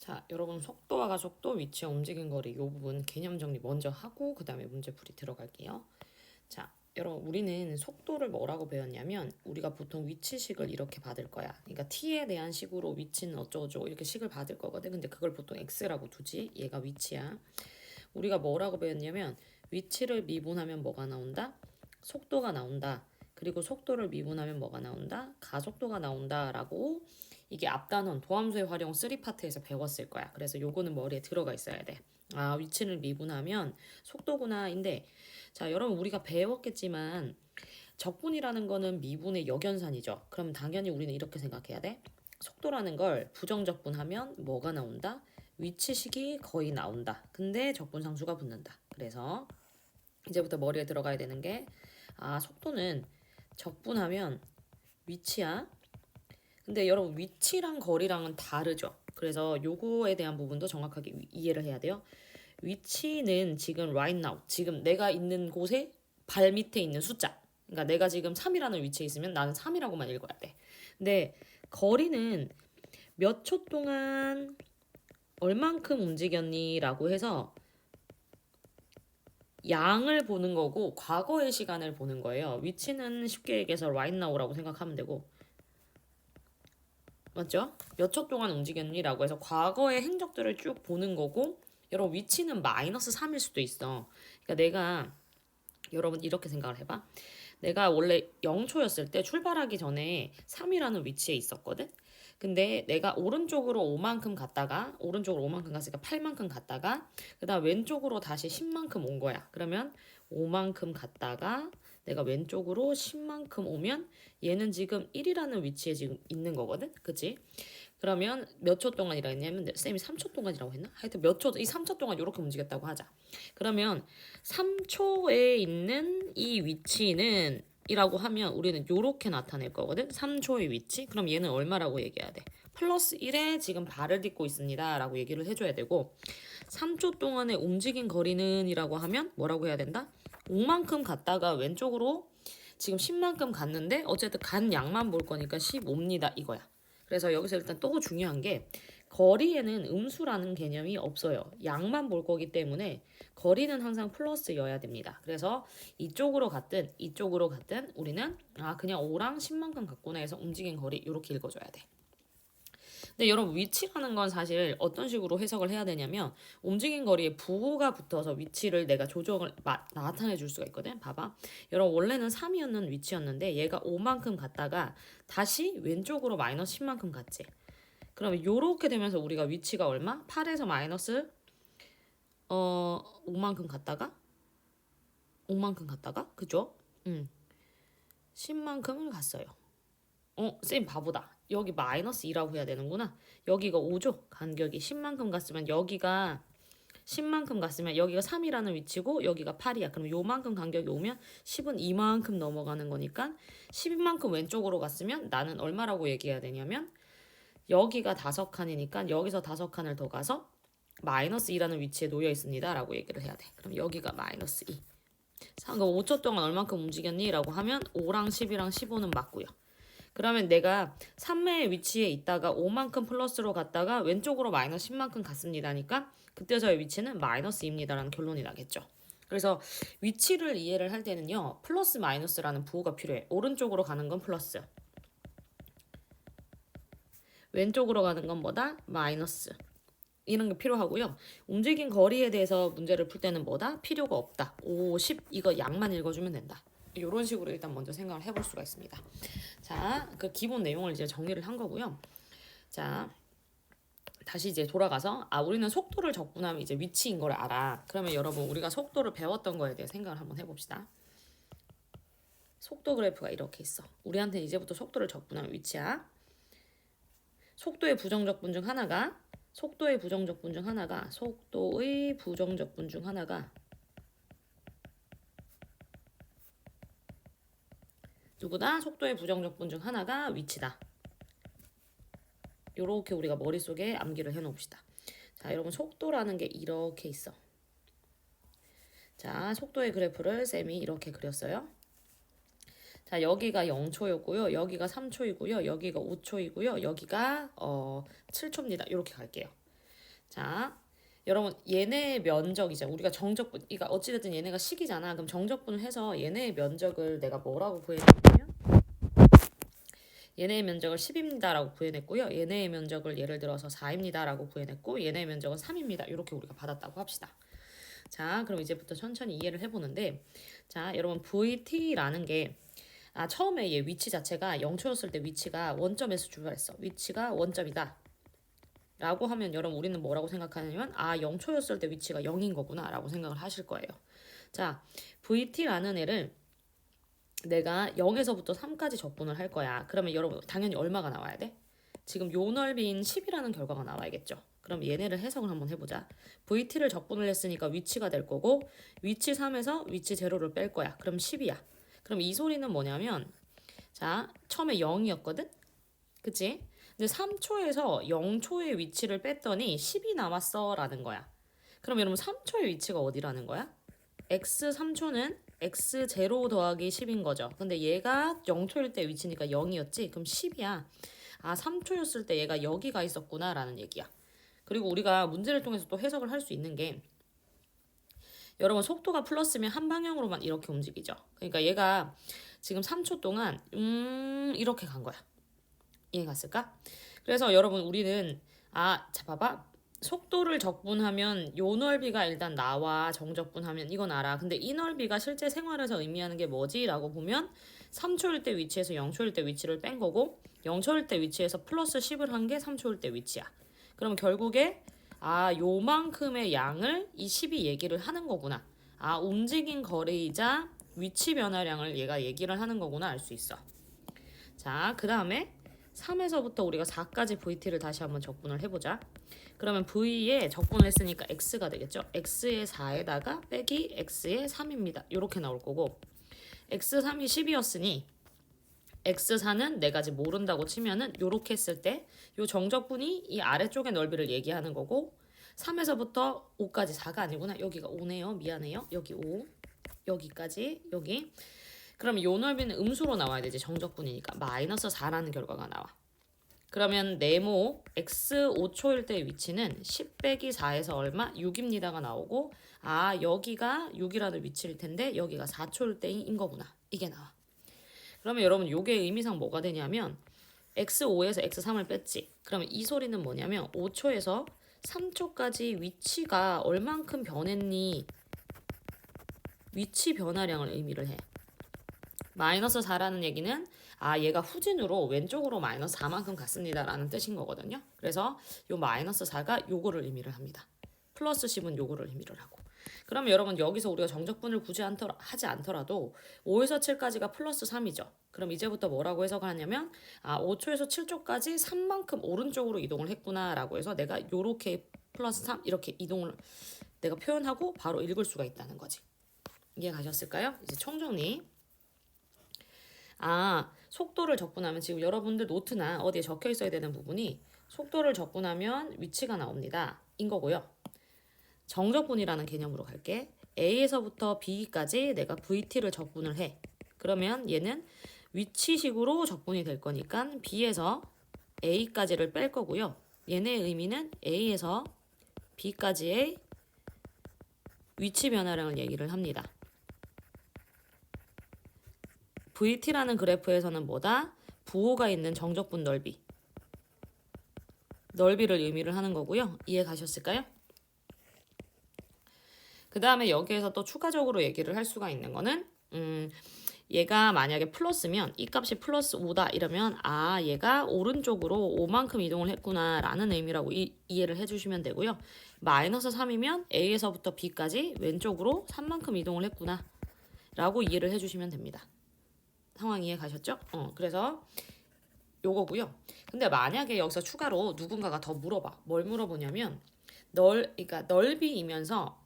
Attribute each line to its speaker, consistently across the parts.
Speaker 1: 자, 여러분 속도와 가속도, 위치와 움직임 거리 이 부분 개념 정리 먼저 하고 그 다음에 문제풀이 들어갈게요. 자, 여러분 우리는 속도를 뭐라고 배웠냐면 우리가 보통 위치식을 이렇게 받을 거야. 그러니까 t에 대한 식으로 위치는 어쩌고저쩌고 이렇게 식을 받을 거거든. 근데 그걸 보통 x라고 두지. 얘가 위치야. 우리가 뭐라고 배웠냐면 위치를 미분하면 뭐가 나온다? 속도가 나온다. 그리고 속도를 미분하면 뭐가 나온다? 가속도가 나온다라고 이게 앞단원 도함수의 활용 3파트에서 배웠을 거야. 그래서 요거는 머리에 들어가 있어야 돼. 아, 위치를 미분하면 속도구나인데 자, 여러분 우리가 배웠겠지만 적분이라는 거는 미분의 역연산이죠. 그럼 당연히 우리는 이렇게 생각해야 돼. 속도라는 걸 부정적분하면 뭐가 나온다? 위치식이 거의 나온다. 근데 적분상수가 붙는다. 그래서 이제부터 머리에 들어가야 되는 게 속도는 적분하면 위치야. 근데 여러분 위치랑 거리랑은 다르죠. 그래서 요거에 대한 부분도 정확하게 이해를 해야 돼요. 위치는 지금 right now, 지금 내가 있는 곳에 발 밑에 있는 숫자. 그러니까 내가 지금 3이라는 위치에 있으면 나는 3이라고만 읽어야 돼. 근데 거리는 몇 초 동안 얼만큼 움직였니? 라고 해서 양을 보는 거고 과거의 시간을 보는 거예요. 위치는 쉽게 얘기해서 right now라고 생각하면 되고 맞죠? 몇 초 동안 움직였니? 라고 해서 과거의 행적들을 쭉 보는 거고 여러분 위치는 마이너스 3일 수도 있어. 그러니까 내가 여러분 이렇게 생각을 해봐. 내가 원래 0초였을 때 출발하기 전에 3이라는 위치에 있었거든? 근데 내가 오른쪽으로 5만큼 갔다가 오른쪽으로 5만큼 갔으니까 8만큼 갔다가 그 다음 왼쪽으로 다시 10만큼 온 거야. 그러면 5만큼 갔다가 내가 왼쪽으로 10만큼 오면 얘는 지금 1이라는 위치에 지금 있는 거거든? 그치? 그러면 몇 초 동안이라 했냐면 쌤이 3초 동안이라고 했나? 하여튼 몇 초, 이 3초 동안 이렇게 움직였다고 하자. 그러면 3초에 있는 이 위치는 이라고 하면 우리는 요렇게 나타낼 거거든. 3초의 위치. 그럼 얘는 얼마라고 얘기해야 돼? 플러스 1에 지금 발을 딛고 있습니다. 라고 얘기를 해줘야 되고 3초 동안의 움직인 거리는 이라고 하면 뭐라고 해야 된다? 5만큼 갔다가 왼쪽으로 지금 10만큼 갔는데 어쨌든 간 양만 볼 거니까 15입니다. 이거야. 그래서 여기서 일단 또 중요한 게 거리에는 음수라는 개념이 없어요. 양만 볼 거기 때문에 거리는 항상 플러스여야 됩니다. 그래서 이쪽으로 갔든 이쪽으로 갔든 우리는 그냥 5랑 10만큼 갔구나 해서 움직인 거리 이렇게 읽어줘야 돼. 근데 여러분 위치라는 건 사실 어떤 식으로 해석을 해야 되냐면 움직인 거리에 부호가 붙어서 위치를 내가 조정을 나타내 줄 수가 있거든. 봐봐. 여러분 원래는 3이었는 위치였는데 얘가 5만큼 갔다가 다시 왼쪽으로 마이너스 10만큼 갔지. 그러면 요렇게 되면서 우리가 위치가 얼마? 8에서 마이너스 5만큼 갔다가 5만큼 갔다가 그죠? 10만큼을 갔어요. 쌤 바보다. 여기 마이너스 2라고 해야 되는구나. 여기가 5죠. 간격이 10만큼 갔으면 여기가 10만큼 갔으면 여기가 3이라는 위치고 여기가 8이야. 그럼 요만큼 간격이 오면 10은 이만큼 넘어가는 거니까 12만큼 왼쪽으로 갔으면 나는 얼마라고 얘기해야 되냐면 여기가 5칸이니까 여기서 5칸을 더 가서 마이너스 2라는 위치에 놓여 있습니다. 라고 얘기를 해야 돼. 그럼 여기가 마이너스 2. 그럼 5초 동안 얼만큼 움직였니? 라고 하면 5랑 10이랑 15는 맞고요. 그러면 내가 3매의 위치에 있다가 5만큼 플러스로 갔다가 왼쪽으로 마이너스 10만큼 갔습니다니까 그때 저의 위치는 마이너스 2입니다라는 결론이 나겠죠. 그래서 위치를 이해를 할 때는요. 플러스 마이너스라는 부호가 필요해. 오른쪽으로 가는 건 플러스. 왼쪽으로 가는 건 뭐다? 마이너스. 이런 게 필요하고요. 움직인 거리에 대해서 문제를 풀 때는 뭐다? 필요가 없다. 5, 10 이거 양만 읽어주면 된다. 이런 식으로 일단 먼저 생각을 해볼 수가 있습니다. 자, 그 기본 내용을 이제 정리를 한 거고요. 자, 다시 이제 돌아가서 우리는 속도를 적분하면 이제 위치인 걸 알아. 그러면 여러분 우리가 속도를 배웠던 거에 대해 생각을 한번 해봅시다. 속도 그래프가 이렇게 있어. 우리한테 이제부터 속도를 적분하면 위치야. 속도의 부정적분 중 하나가 누구다? 속도의 부정적분 중 하나가 위치다. 요렇게 우리가 머릿속에 암기를 해놓읍시다. 자, 여러분 속도라는 게 이렇게 있어. 자, 속도의 그래프를 쌤이 이렇게 그렸어요. 자, 여기가 0초였고요. 여기가 3초이고요. 여기가 5초이고요. 여기가 7초입니다. 이렇게 갈게요. 자, 여러분 얘네의 면적이죠. 우리가 정적분, 그러니까 어찌됐든 얘네가 식이잖아. 그럼 정적분을 해서 얘네의 면적을 내가 뭐라고 구해냈냐면 얘네의 면적을 10입니다라고 구해냈고요. 얘네의 면적을 예를 들어서 4입니다라고 구해냈고 얘네의 면적은 3입니다. 이렇게 우리가 받았다고 합시다. 자, 그럼 이제부터 천천히 이해를 해보는데 자, 여러분 VT라는 게 처음에 얘 위치 자체가 0초였을 때 위치가 원점에서 출발했어. 위치가 원점이다. 라고 하면 여러분 우리는 뭐라고 생각하냐면 0초였을 때 위치가 0인 거구나 라고 생각을 하실 거예요. 자, VT라는 애를 내가 0에서부터 3까지 적분을 할 거야. 그러면 여러분 당연히 얼마가 나와야 돼? 지금 요 넓이인 10이라는 결과가 나와야겠죠. 그럼 얘네를 해석을 한번 해보자. VT를 적분을 했으니까 위치가 될 거고 위치 3에서 위치 제로를 뺄 거야. 그럼 10이야. 그럼 이 소리는 뭐냐면 자, 처음에 0이었거든? 그치? 근데 3초에서 0초의 위치를 뺐더니 10이 남았어 라는 거야. 그럼 여러분 3초의 위치가 어디라는 거야? x 3초는 x0 더하기 10인 거죠. 근데 얘가 0초일 때 위치니까 0이었지? 그럼 10이야. 3초였을 때 얘가 여기가 있었구나 라는 얘기야. 그리고 우리가 문제를 통해서 또 해석을 할 수 있는 게 여러분 속도가 플러스면 한 방향으로만 이렇게 움직이죠. 그러니까 얘가 지금 3초 동안 이렇게 간 거야. 이해 갔을까? 그래서 여러분 우리는 자 봐봐. 속도를 적분하면 요 넓이가 일단 나와 정적분하면 이건 알아. 근데 이 넓이가 실제 생활에서 의미하는 게 뭐지? 라고 보면 3초일 때 위치에서 0초일 때 위치를 뺀 거고 0초일 때 위치에서 플러스 10을 한 게 3초일 때 위치야. 그럼 결국에 요만큼의 양을 이 10이 얘기를 하는 거구나. 움직인 거리이자 위치 변화량을 얘가 얘기를 하는 거구나 알 수 있어. 자, 그 다음에 3에서부터 우리가 4까지 VT를 다시 한번 적분을 해보자. 그러면 V에 적분을 했으니까 X가 되겠죠. X의 4에다가 빼기 X의 3입니다. 이렇게 나올 거고 X3이 10이었으니 X4는 네 가지 모른다고 치면은 요렇게 했을 때 요 정적분이 이 아래쪽의 넓이를 얘기하는 거고 3에서부터 5까지 4가 아니구나. 여기가 5네요. 미안해요. 여기 5. 여기까지 여기. 그럼 요 넓이는 음수로 나와야 되지. 정적분이니까 마이너스 4라는 결과가 나와. 그러면 네모 x 5초일 때의 위치는 10 빼기 4에서 얼마? 6입니다가 나오고 여기가 6이라는 위치일 텐데 여기가 4초일 때인 거구나. 이게 나와. 그러면 여러분 요게 의미상 뭐가 되냐면 x5에서 x3을 뺐지. 그러면 이 소리는 뭐냐면 5초에서 3초까지 위치가 얼만큼 변했니? 위치 변화량을 의미를 해. 마이너스 4라는 얘기는 얘가 후진으로 왼쪽으로 마이너스 4만큼 갔습니다 라는 뜻인 거거든요. 그래서 요 마이너스 4가 요거를 의미를 합니다. 플러스 10은 요거를 의미를 하고. 그러면 여러분 여기서 우리가 정적분을 굳이 하지 않더라도 5에서 7까지가 플러스 3이죠. 그럼 이제부터 뭐라고 해석을 하냐면 5초에서 7초까지 3만큼 오른쪽으로 이동을 했구나 라고 해서 내가 요렇게 플러스 3 이렇게 이동을 내가 표현하고 바로 읽을 수가 있다는 거지. 이해 가셨을까요? 이제 총정리. 속도를 적분하면 지금 여러분들 노트나 어디에 적혀 있어야 되는 부분이 속도를 적분하면 위치가 나옵니다. 인 거고요. 정적분이라는 개념으로 갈게. A에서부터 B까지 내가 VT를 적분을 해. 그러면 얘는 위치식으로 적분이 될 거니까 B에서 A까지를 뺄 거고요. 얘네의 의미는 A에서 B까지의 위치 변화량을 얘기를 합니다. VT라는 그래프에서는 뭐다? 부호가 있는 정적분 넓이를 의미를 하는 거고요. 이해 가셨을까요? 그 다음에 여기에서 또 추가적으로 얘기를 할 수가 있는 거는 얘가 만약에 플러스면 이 값이 플러스 5다 이러면 얘가 오른쪽으로 5만큼 이동을 했구나 라는 의미라고 이해를 해주시면 되고요. 마이너스 3이면 A에서부터 B까지 왼쪽으로 3만큼 이동을 했구나 라고 이해를 해주시면 됩니다. 상황 이해 가셨죠? 그래서 요거고요. 근데 만약에 여기서 추가로 누군가가 더 물어봐. 뭘 물어보냐면 그러니까 넓이이면서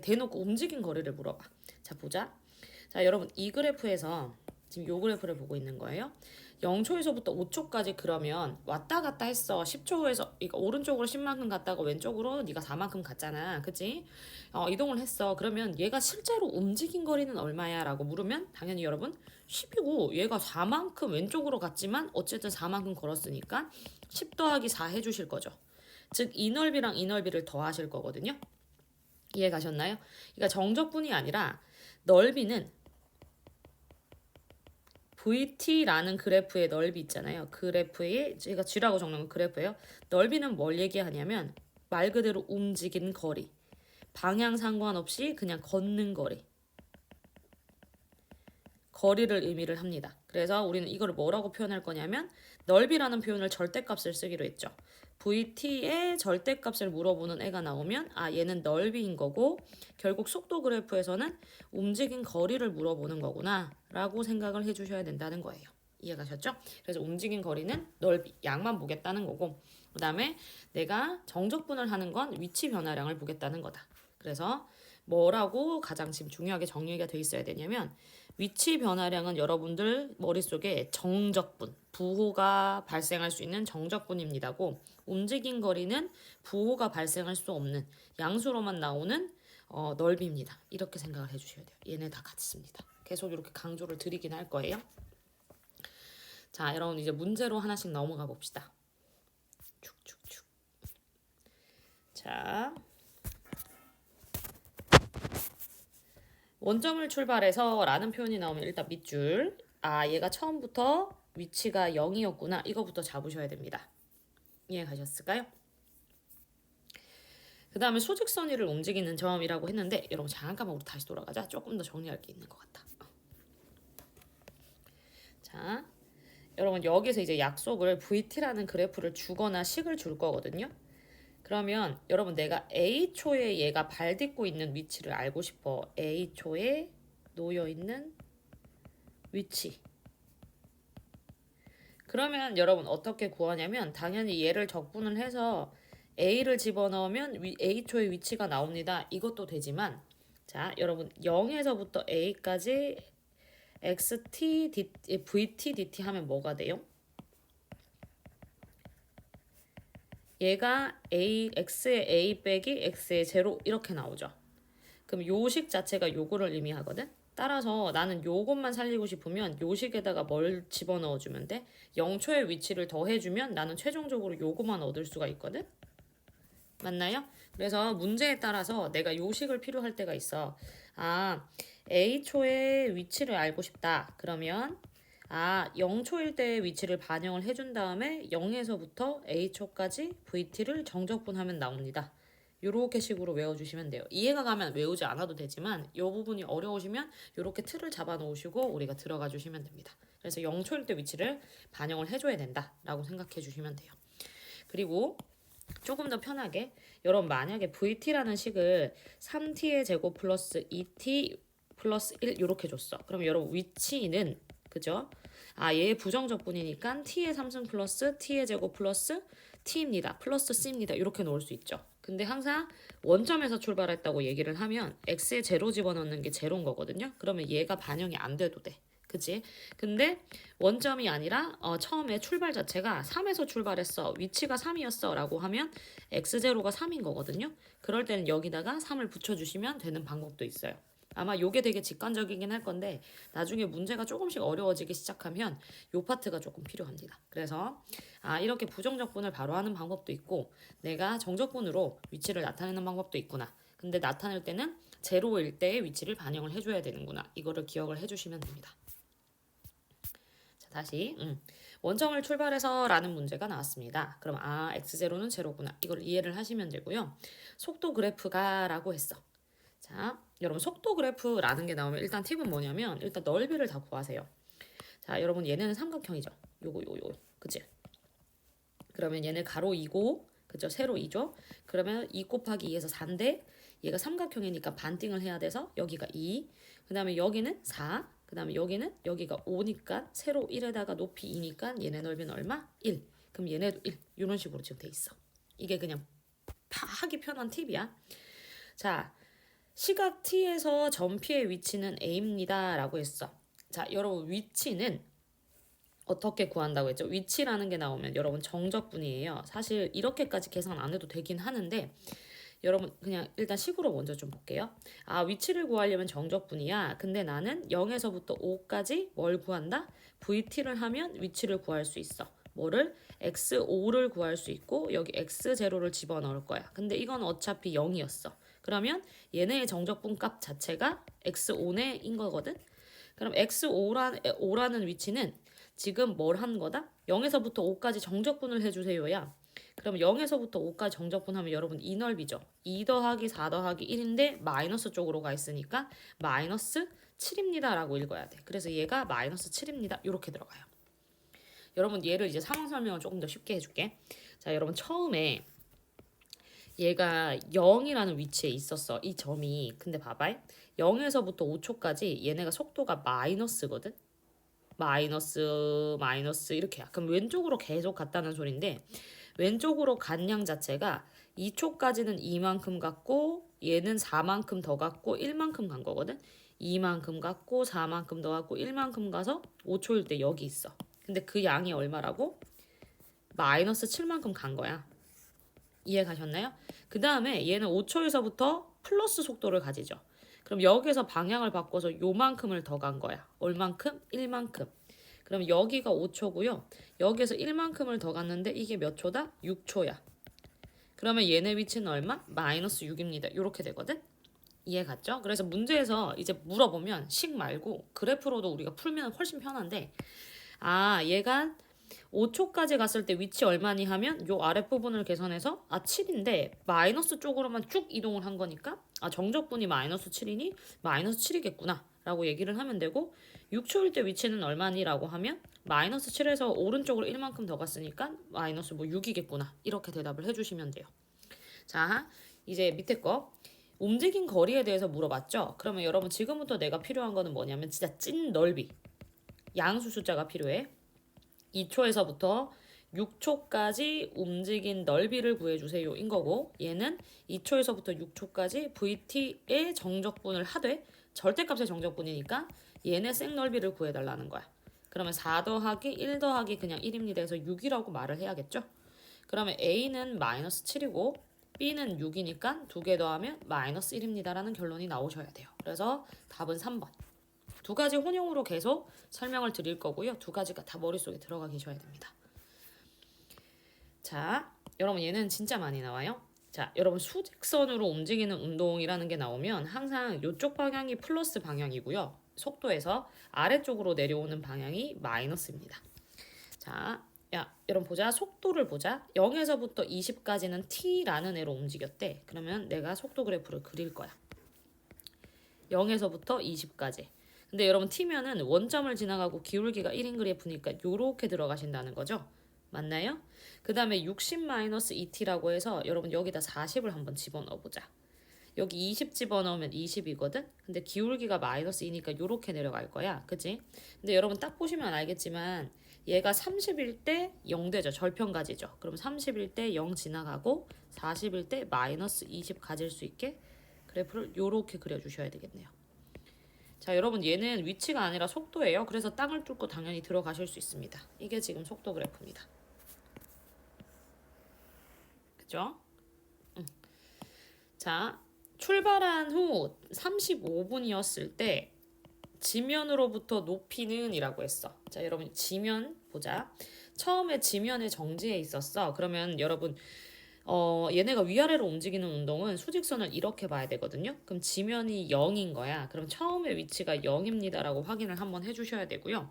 Speaker 1: 대놓고 움직인 거리를 물어봐. 자, 보자. 자, 여러분 이 그래프에서 지금 요 그래프를 보고 있는 거예요. 0초에서부터 5초까지 그러면 왔다 갔다 했어. 10초에서 그러니까 오른쪽으로 10만큼 갔다가 왼쪽으로 네가 4만큼 갔잖아. 그치? 이동을 했어. 그러면 얘가 실제로 움직인 거리는 얼마야? 라고 물으면 당연히 여러분 10이고 얘가 4만큼 왼쪽으로 갔지만 어쨌든 4만큼 걸었으니까 10 더하기 4 해주실 거죠. 즉 이 넓이랑 이 넓이를 더하실 거거든요. 이해 가셨나요? 그러니까 정적분이 아니라 넓이는 VT라는 그래프의 넓이 있잖아요. 그래프에 제가 G라고 적는 건 그래프예요. 넓이는 뭘 얘기하냐면 말 그대로 움직인 거리. 방향 상관없이 그냥 걷는 거리. 거리를 의미를 합니다. 그래서 우리는 이거를 뭐라고 표현할 거냐면 넓이라는 표현을 절대값을 쓰기로 했죠. VT의 절대값을 물어보는 애가 나오면 얘는 넓이인 거고 결국 속도 그래프에서는 움직인 거리를 물어보는 거구나 라고 생각을 해주셔야 된다는 거예요. 이해가셨죠? 그래서 움직인 거리는 넓이, 양만 보겠다는 거고 그 다음에 내가 정적분을 하는 건 위치 변화량을 보겠다는 거다. 그래서 뭐라고 가장 지금 중요하게 정리가 돼 있어야 되냐면 위치 변화량은 여러분들 머릿속에 정적분, 부호가 발생할 수 있는 정적분입니다고 움직인 거리는 부호가 발생할 수 없는 양수로만 나오는 넓이입니다. 이렇게 생각을 해주셔야 돼요. 얘네 다 같습니다. 계속 이렇게 강조를 드리긴 할 거예요. 자, 여러분 이제 문제로 하나씩 넘어가 봅시다. 축축축. 자. 원점을 출발해서 라는 표현이 나오면 일단 밑줄 얘가 처음부터 위치가 0이었구나 이거부터 잡으셔야 됩니다. 이해 가셨을까요? 그 다음에 수직선위를 움직이는 점이라고 했는데 여러분 잠깐만 우리 다시 돌아가자. 조금 더 정리할 게 있는 것 같다. 자, 여러분 여기서 이제 약속을 VT라는 그래프를 주거나 식을 줄 거거든요. 그러면 여러분 내가 A초에 얘가 발 딛고 있는 위치를 알고 싶어. A초에 놓여있는 위치. 그러면 여러분 어떻게 구하냐면 당연히 얘를 적분을 해서 A를 집어넣으면 A초의 위치가 나옵니다. 이것도 되지만 자 여러분 0에서부터 A까지 XT, VT, DT 하면 뭐가 돼요? 얘가 X의 A 빼기 X의 제로 이렇게 나오죠. 그럼 요식 자체가 요거를 의미하거든. 따라서 나는 요것만 살리고 싶으면 요식에다가 뭘 집어넣어주면 돼? 0초의 위치를 더해주면 나는 최종적으로 요거만 얻을 수가 있거든. 맞나요? 그래서 문제에 따라서 내가 요식을 필요할 때가 있어. A초의 위치를 알고 싶다. 그러면 0초일 때의 위치를 반영을 해준 다음에 0에서부터 A초까지 VT를 정적분하면 나옵니다. 요렇게 식으로 외워주시면 돼요. 이해가 가면 외우지 않아도 되지만 이 부분이 어려우시면 요렇게 틀을 잡아 놓으시고 우리가 들어가 주시면 됩니다. 그래서 0초일 때 위치를 반영을 해줘야 된다라고 생각해 주시면 돼요. 그리고 조금 더 편하게 여러분 만약에 VT라는 식을 3t의 제곱 플러스 2t 플러스 1 이렇게 줬어. 그럼 여러분 위치는 그죠? 얘 부정적분이니까 t의 3승 플러스 t의 제곱 플러스 t입니다. 플러스 c입니다. 이렇게 넣을 수 있죠. 근데 항상 원점에서 출발했다고 얘기를 하면 x에 제로 집어넣는 게 제로인 거거든요. 그러면 얘가 반영이 안 돼도 돼. 그치? 근데 원점이 아니라 처음에 출발 자체가 3에서 출발했어. 위치가 3이었어. 라고 하면 x0가 3인 거거든요. 그럴 때는 여기다가 3을 붙여주시면 되는 방법도 있어요. 아마 요게 되게 직관적이긴 할 건데 나중에 문제가 조금씩 어려워지기 시작하면 요 파트가 조금 필요합니다. 그래서 이렇게 부정적분을 바로 하는 방법도 있고 내가 정적분으로 위치를 나타내는 방법도 있구나. 근데 나타낼 때는 제로일 때의 위치를 반영을 해줘야 되는구나. 이거를 기억을 해주시면 됩니다. 자, 다시 원점을 출발해서 라는 문제가 나왔습니다. 그럼 x0는 제로구나. 이걸 이해를 하시면 되고요. 속도 그래프가 라고 했어. 자, 여러분 속도 그래프라는 게 나오면 일단 팁은 뭐냐면 일단 넓이를 다 구하세요. 자, 여러분 얘네는 삼각형이죠. 요거 그치? 그러면 얘네 가로 2고 그죠? 세로 2죠? 그러면 2 곱하기 2에서 4인데 얘가 삼각형이니까 반띵을 해야 돼서 여기가 2. 그 다음에 여기는 4. 그 다음에 여기가 5니까 세로 1에다가 높이 2니까 얘네 넓이는 얼마? 1. 그럼 얘네도 1. 이런 식으로 지금 돼 있어. 이게 그냥 하기 편한 팁이야. 자, 시각 T에서 점 P의 위치는 A입니다. 라고 했어. 자, 여러분 위치는 어떻게 구한다고 했죠? 위치라는 게 나오면 여러분 정적분이에요. 사실 이렇게까지 계산 안 해도 되긴 하는데 여러분 그냥 일단 식으로 먼저 좀 볼게요. 위치를 구하려면 정적분이야. 근데 나는 0에서부터 5까지 뭘 구한다? VT를 하면 위치를 구할 수 있어. 뭐를? x5를 구할 수 있고 여기 x0를 집어넣을 거야. 근데 이건 어차피 0이었어. 그러면 얘네의 정적분 값 자체가 x5인 거거든. 그럼 x5라는 위치는 지금 뭘 한 거다? 0에서부터 5까지 정적분을 해주세요야. 그럼 0에서부터 5까지 정적분하면 여러분 이 넓이죠. 2 더하기 4 더하기 1인데 마이너스 쪽으로 가 있으니까 마이너스 7입니다 라고 읽어야 돼. 그래서 얘가 마이너스 7입니다. 이렇게 들어가요. 여러분 얘를 이제 상황 설명을 조금 더 쉽게 해줄게. 자, 여러분 처음에 얘가 0이라는 위치에 있었어. 이 점이. 근데 봐봐. 0에서부터 5초까지 얘네가 속도가 마이너스거든. 마이너스 이렇게. 그럼 왼쪽으로 계속 갔다는 소린데 왼쪽으로 간 양 자체가 2초까지는 이만큼 갔고 얘는 4만큼 더 갔고 1만큼 간 거거든. 2만큼 갔고 4만큼 더 갔고 1만큼 가서 5초일 때 여기 있어. 근데 그 양이 얼마라고? 마이너스 7만큼 간 거야. 이해 가셨나요? 그 다음에 얘는 5초에서부터 플러스 속도를 가지죠. 그럼 여기서 방향을 바꿔서 요만큼을 더 간 거야. 얼만큼? 1만큼. 그럼 여기가 5초고요. 여기에서 1만큼을 더 갔는데 이게 몇 초다? 6초야. 그러면 얘네 위치는 얼마? 마이너스 6입니다. 이렇게 되거든? 이해 갔죠? 그래서 문제에서 이제 물어보면 식 말고 그래프로도 우리가 풀면 훨씬 편한데 얘가 5초까지 갔을 때 위치 얼마니 하면 요 아랫부분을 계산해서 7인데 마이너스 쪽으로만 쭉 이동을 한 거니까 정적분이 마이너스 7이니 마이너스 7이겠구나 라고 얘기를 하면 되고 6초일 때 위치는 얼마니 라고 하면 마이너스 7에서 오른쪽으로 1만큼 더 갔으니까 마이너스 6이겠구나 이렇게 대답을 해주시면 돼요. 자, 이제 밑에 거 움직인 거리에 대해서 물어봤죠? 그러면 여러분 지금부터 내가 필요한 거는 뭐냐면 진짜 찐 넓이 양수 숫자가 필요해. 2초에서부터 6초까지 움직인 넓이를 구해주세요 인 거고 얘는 2초에서부터 6초까지 VT의 정적분을 하되 절대값의 정적분이니까 얘네 생넓이를 구해달라는 거야. 그러면 4 더하기 1 더하기 그냥 1입니다 해서 6이라고 말을 해야겠죠. 그러면 A는 마이너스 7이고 B는 6이니까 2개 더하면 마이너스 1입니다 라는 결론이 나오셔야 돼요. 그래서 답은 3번. 두 가지 혼용으로 계속 설명을 드릴 거고요. 두 가지가 다 머릿속에 들어가 계셔야 됩니다. 자, 여러분 얘는 진짜 많이 나와요. 자, 여러분 수직선으로 움직이는 운동이라는 게 나오면 항상 이쪽 방향이 플러스 방향이고요. 속도에서 아래쪽으로 내려오는 방향이 마이너스입니다. 자, 여러분 보자. 속도를 보자. 0에서부터 20까지는 t라는 애로 움직였대. 그러면 내가 속도 그래프를 그릴 거야. 0에서부터 20까지. 근데 여러분 t면은 원점을 지나가고 기울기가 1인 그래프니까 요렇게 들어가신다는 거죠. 맞나요? 그 다음에 60-2t라고 해서 여러분 여기다 40을 한번 집어넣어 보자. 여기 20 집어넣으면 20이거든? 근데 기울기가 마이너스 2니까 요렇게 내려갈 거야. 그치? 근데 여러분 딱 보시면 알겠지만 얘가 30일 때 0 되죠. 절편가지죠. 그럼 30일 때 0 지나가고 40일 때 마이너스 20 가질 수 있게 그래프를 요렇게 그려주셔야 되겠네요. 자, 여러분 얘는 위치가 아니라 속도예요. 그래서 땅을 뚫고 당연히 들어가실 수 있습니다. 이게 지금 속도 그래프입니다. 그죠? 자, 출발한 후 35분이었을 때 지면으로부터 높이는 이라고 했어. 자, 여러분 지면 보자. 처음에 지면의 정지에 있었어. 그러면 여러분 얘네가 위아래로 움직이는 운동은 수직선을 이렇게 봐야 되거든요. 그럼 지면이 0인 거야. 그럼 처음에 위치가 0입니다 라고 확인을 한번 해주셔야 되고요.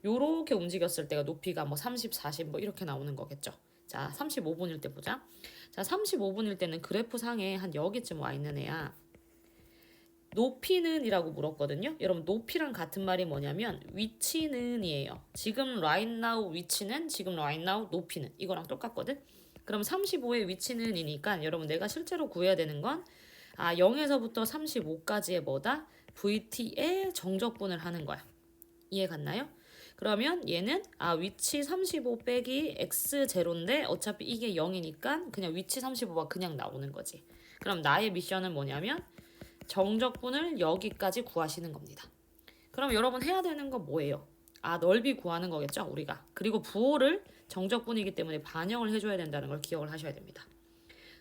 Speaker 1: 요렇게 움직였을 때가 높이가 30, 40 이렇게 나오는 거겠죠. 자, 35분일 때 보자. 자, 35분일 때는 그래프 상에 한 여기쯤 와 있는 애야. 높이는 이라고 물었거든요. 여러분 높이랑 같은 말이 뭐냐면 위치는 이에요. 지금 right now 위치는 지금 right now 높이는 이거랑 똑같거든. 그럼 35의 위치는 이니까 여러분 내가 실제로 구해야 되는 건 0에서부터 35까지의 뭐다? VT의 정적분을 하는 거야. 이해 갔나요? 그러면 얘는 위치 35 빼기 x0인데 어차피 이게 0이니까 그냥 위치 35가 그냥 나오는 거지. 그럼 나의 미션은 뭐냐면 정적분을 여기까지 구하시는 겁니다. 그럼 여러분 해야 되는 건 뭐예요? 넓이 구하는 거겠죠, 우리가. 그리고 부호를 정적분이기 때문에 반영을 해줘야 된다는 걸 기억을 하셔야 됩니다.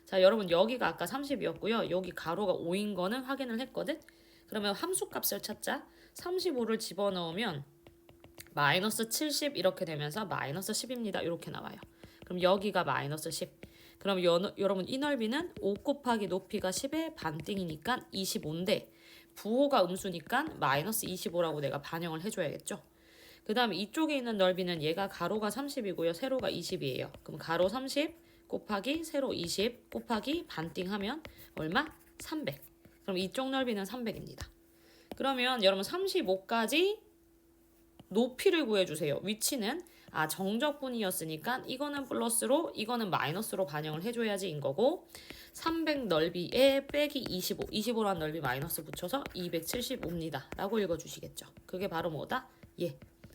Speaker 1: 자, 여러분 여기가 아까 30이었고요. 여기 가로가 5인 거는 확인을 했거든. 그러면 함수값을 찾자. 35를 집어넣으면 마이너스 70 이렇게 되면서 마이너스 10입니다. 이렇게 나와요. 그럼 여기가 마이너스 10. 그럼 여러분 이 넓이는 5 곱하기 높이가 10의 반띵이니까 25인데 부호가 음수니까 마이너스 25라고 내가 반영을 해줘야겠죠. 그 다음에 이쪽에 있는 넓이는 얘가 가로가 30이고요. 세로가 20이에요. 그럼 가로 30 곱하기 세로 20 곱하기 반띵하면 얼마? 300. 그럼 이쪽 넓이는 300입니다. 그러면 여러분 35까지 높이를 구해주세요. 위치는 정적분이었으니까 이거는 플러스로 이거는 마이너스로 반영을 해줘야지 인 거고 300 넓이에 빼기 25 25라는 넓이 마이너스 붙여서 275입니다 라고 읽어주시겠죠. 그게 바로 뭐다?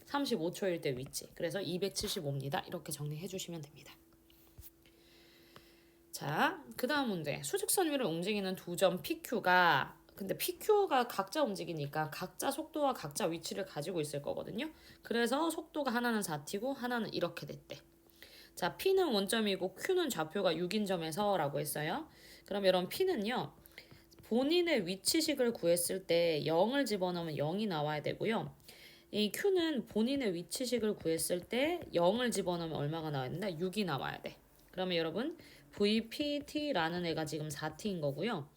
Speaker 1: 35초일 때 위치. 그래서 275입니다. 이렇게 정리해 주시면 됩니다. 자, 그 다음 문제. 수직선 위를 움직이는 두 점 PQ가 근데 PQ가 각자 움직이니까 각자 속도와 각자 위치를 가지고 있을 거거든요. 그래서 속도가 하나는 4t고 하나는 이렇게 됐대. 자, P는 원점이고 Q는 좌표가 6인 점에서 라고 했어요. 그럼 여러분 P는요. 본인의 위치식을 구했을 때 0을 집어넣으면 0이 나와야 되고요. 이 Q는 본인의 위치식을 구했을 때 0을 집어넣으면 얼마가 나와야 된다? 6이 나와야 돼. 그러면 여러분 VPT라는 애가 지금 4t인 거고요.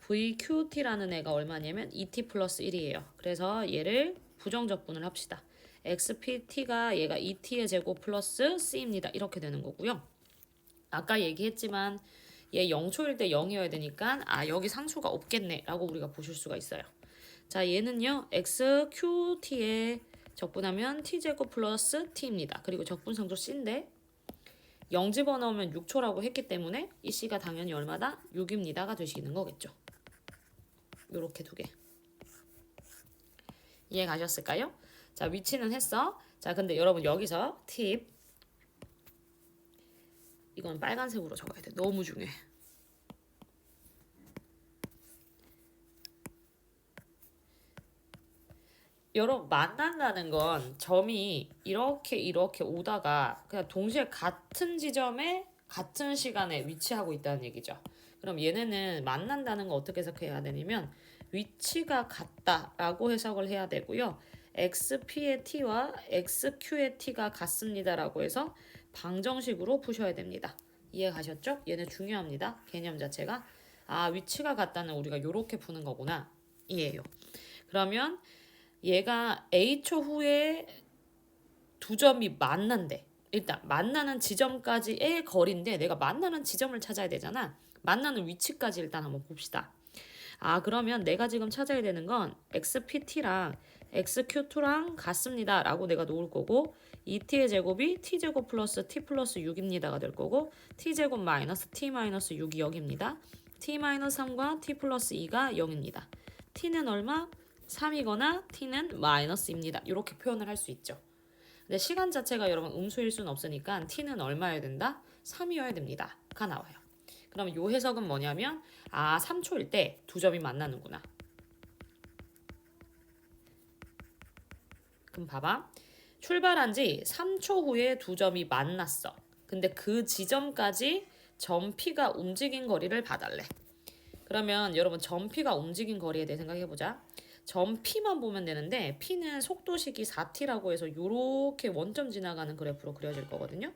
Speaker 1: VQT라는 애가 얼마냐면 2t 플러스 1이에요. 그래서 얘를 부정적분을 합시다. XPT가 얘가 2t의 제곱 플러스 C입니다. 이렇게 되는 거고요. 아까 얘기했지만 얘 0초일 때 0이어야 되니까 여기 상수가 없겠네 라고 우리가 보실 수가 있어요. 자, 얘는요 XQT에 적분하면 t제곱 플러스 t입니다. 그리고 적분상수 C인데 0 집어넣으면 6초라고 했기 때문에 이 C가 당연히 얼마다? 6입니다가 되시는 거겠죠. 요렇게 두 개. 이해 가셨을까요? 자, 위치는 했어. 자, 근데 여러분 여기서 팁. 이건 빨간색으로 적어야 돼. 너무 중요해. 여러분 만난다는 건 점이 이렇게 오다가 그냥 동시에 같은 지점에 같은 시간에 위치하고 있다는 얘기죠. 그럼 얘네는 만난다는 거 어떻게 해석해야 되냐면 위치가 같다라고 해석을 해야 되고요. XP의 T와 XQ의 T가 같습니다라고 해서 방정식으로 푸셔야 됩니다. 이해 가셨죠? 얘네 중요합니다. 개념 자체가 위치가 같다는 우리가 요렇게 푸는 거구나. 이해요. 그러면 얘가 A초 후에 두 점이 만난대. 일단 만나는 지점까지의 거리인데 내가 만나는 지점을 찾아야 되잖아. 만나는 위치까지 일단 한번 봅시다. 그러면 내가 지금 찾아야 되는 건 XPT랑 XQ2랑 같습니다 라고 내가 놓을 거고 2t의 제곱이 t제곱 플러스 t 플러스 6입니다가 될 거고 t제곱 마이너스 t 마이너스 6이 0입니다. t 마이너스 3과 t 플러스 2가 0입니다. t는 얼마? 3이거나 t는 마이너스입니다. 이렇게 표현을 할 수 있죠. 근데 시간 자체가 여러분 음수일 수는 없으니까 t는 얼마여야 된다? 3이어야 됩니다. 가 나와요. 그럼 요 해석은 뭐냐면 3초일 때 두 점이 만나는구나. 그럼 봐봐. 출발한 지 3초 후에 두 점이 만났어. 근데 그 지점까지 점 P가 움직인 거리를 봐달래. 그러면 여러분 점 P가 움직인 거리에 대해 생각해보자. 점 P만 보면 되는데 P는 속도식이 4t라고 해서 요렇게 원점 지나가는 그래프로 그려질 거거든요.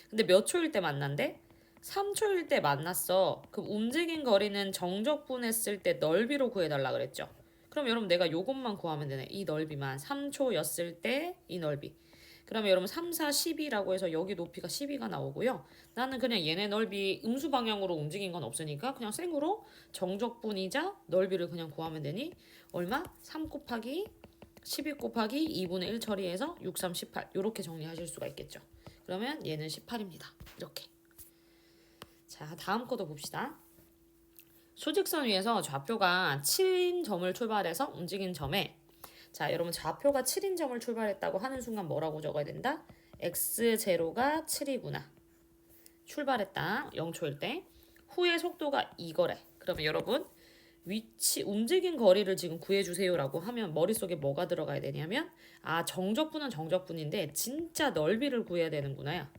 Speaker 1: 근데 몇 초일 때 만난대? 3초일 때 만났어. 그럼 움직인 거리는 정적분했을 때 넓이로 구해달라 그랬죠. 그럼 여러분 내가 요것만 구하면 되네. 이 넓이만 3초였을 때 이 넓이. 그러면 여러분 3, 4, 12라고 해서 여기 높이가 12가 나오고요. 나는 그냥 얘네 넓이 음수 방향으로 움직인 건 없으니까 그냥 생으로 정적분이자 넓이를 그냥 구하면 되니 얼마? 3 곱하기 12 곱하기 2분의 1 처리해서 6, 3, 18 이렇게 정리하실 수가 있겠죠. 그러면 얘는 18입니다. 이렇게. 자, 다음 거도 봅시다. 수직선 위에서 좌표가 7인 점을 출발해서 움직인 점에 자, 여러분 좌표가 7인 점을 출발했다고 하는 순간 뭐라고 적어야 된다? x0가 7이구나. 출발했다. 0초일 때. 후의 속도가 이거래. 그러면 여러분 위치 움직인 거리를 지금 구해주세요라고 하면 머릿속에 뭐가 들어가야 되냐면 정적분은 정적분인데 진짜 넓이를 구해야 되는구나.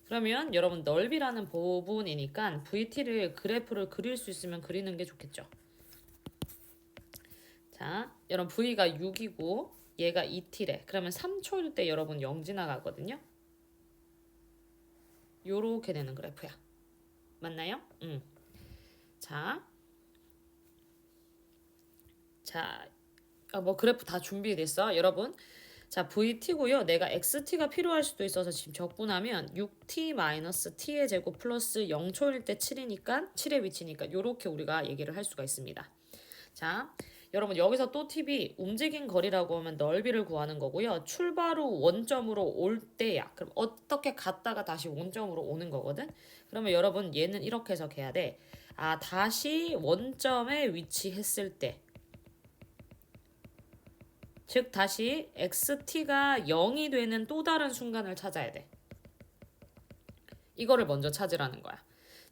Speaker 1: 그러면 여러분 넓이라는 부분이니까 VT를 그래프를 그릴 수 있으면 그리는 게 좋겠죠. 자, 여러분 V가 6이고 얘가 2t래. 그러면 3초일 때 여러분 0 지나가거든요. 요렇게 되는 그래프야. 맞나요? 자, 자, 뭐 그래프 다 준비됐어, 여러분. 자, VT고요. 내가 XT가 필요할 수도 있어서 지금 적분하면 6t-t의 제곱 플러스 0초일 때 7이니까 7의 위치니까 이렇게 우리가 얘기를 할 수가 있습니다. 자, 여러분 여기서 또 팁이 움직인 거리라고 하면 넓이를 구하는 거고요. 출발 후 원점으로 올 때야. 그럼 어떻게 갔다가 다시 원점으로 오는 거거든. 그러면 여러분 얘는 이렇게 해석해야 돼. 아, 다시 원점에 위치했을 때. 즉 다시 xt가 0이 되는 또 다른 순간을 찾아야 돼. 이거를 먼저 찾으라는 거야.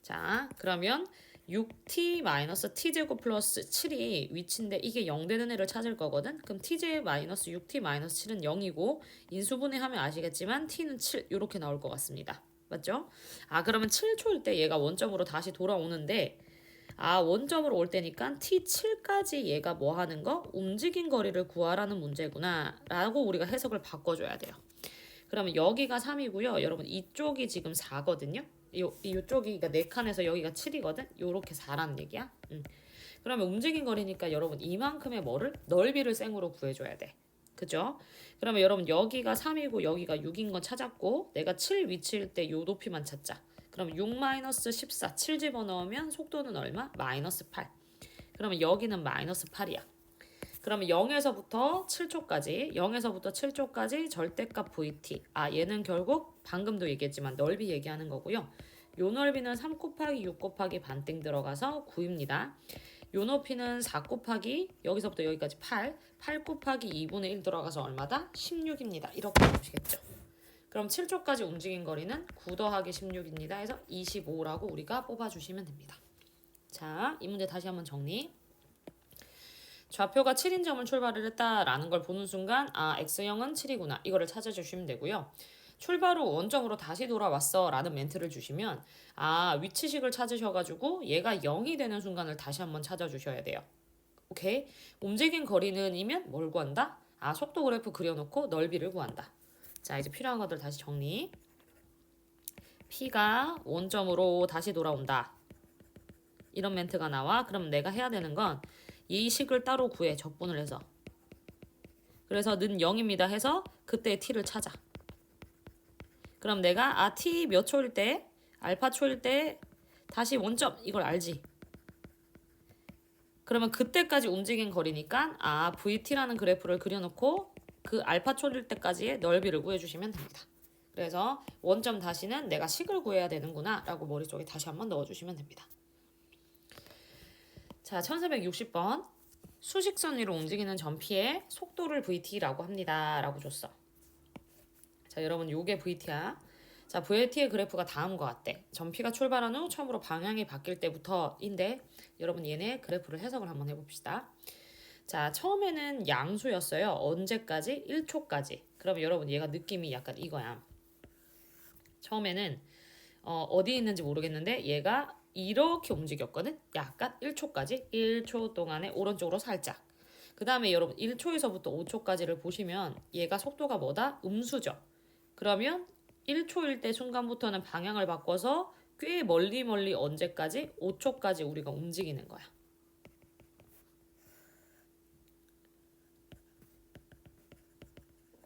Speaker 1: 자, 그러면 6t-t제곱 플러스 7이 위치인데 이게 0 되는 애를 찾을 거거든. 그럼 tj-6t-7은 0이고 인수분해하면 아시겠지만 t는 7 이렇게 나올 것 같습니다. 맞죠? 아, 그러면 7초일 때 얘가 원점으로 다시 돌아오는데 아, 원점으로 올 때니까 t7까지 얘가 뭐 하는 거? 움직인 거리를 구하라는 문제구나 라고 우리가 해석을 바꿔줘야 돼요. 그러면 여기가 3이고요. 여러분 이쪽이 지금 4거든요. 이쪽이 그러니까 4칸에서 여기가 7이거든. 요렇게 4라는 얘기야. 그러면 움직인 거리니까 여러분 이만큼의 뭐를? 넓이를 생으로 구해줘야 돼. 그죠? 그러면 여러분 여기가 3이고 여기가 6인 건 찾았고 내가 7 위치일 때 요 높이만 찾자. 그럼 6-14, 7 집어넣으면 속도는 얼마? -8. 그러면 여기는 -8이야. 그러면 0에서부터 7초까지, 0에서부터 7초까지 절대값 VT. 아, 얘는 결국 방금도 얘기했지만 넓이 얘기하는 거고요. 요 넓이는 3 곱하기 6 곱하기 반땡 들어가서 9입니다. 요 높이는 4 곱하기 여기서부터 여기까지 8 곱하기 2분의 1 들어가서 얼마다? 16입니다. 이렇게 보시겠죠. 그럼 7초까지 움직인 거리는 9 더하기 16입니다. 해서 25라고 우리가 뽑아주시면 됩니다. 자, 이 문제 다시 한번 정리. 좌표가 7인 점을 출발을 했다라는 걸 보는 순간 아, X형은 7이구나. 이거를 찾아주시면 되고요. 출발 후 원점으로 다시 돌아왔어 라는 멘트를 주시면 아, 위치식을 찾으셔가지고 얘가 0이 되는 순간을 다시 한번 찾아주셔야 돼요. 오케이? 움직인 거리는 이면 뭘 구한다? 아, 속도 그래프 그려놓고 넓이를 구한다. 자, 이제 필요한 것들 다시 정리. P가 원점으로 다시 돌아온다. 이런 멘트가 나와. 그럼 내가 해야 되는 건 이 식을 따로 구해. 적분을 해서. 그래서 는 0입니다 해서 그때 t를 찾아. 그럼 내가 아, t 몇 초일 때, 알파 초일 때 다시 원점 이걸 알지. 그러면 그때까지 움직인 거리니까 아, vt라는 그래프를 그려놓고 그 알파 초일 때까지의 넓이를 구해주시면 됩니다. 그래서 원점 다시는 내가 식을 구해야 되는구나 라고 머릿속에 다시 한번 넣어주시면 됩니다. 자, 1460번. 수직선 위로 움직이는 점피의 속도를 VT라고 합니다. 라고 줬어. 자, 여러분 요게 VT야. 자, VT의 그래프가 다음과 같대. 점피가 출발한 후 처음으로 방향이 바뀔 때부터인데 여러분 얘네 그래프를 해석을 한번 해봅시다. 자, 처음에는 양수였어요. 언제까지? 1초까지. 그러면 여러분 얘가 느낌이 약간 이거야. 처음에는 어디에 있는지 모르겠는데 얘가 이렇게 움직였거든. 약간 1초까지 1초 동안에 오른쪽으로 살짝. 그 다음에 여러분 1초에서부터 5초까지를 보시면 얘가 속도가 뭐다? 음수죠. 그러면 1초일 때 순간부터는 방향을 바꿔서 꽤 멀리 언제까지? 5초까지 우리가 움직이는 거야.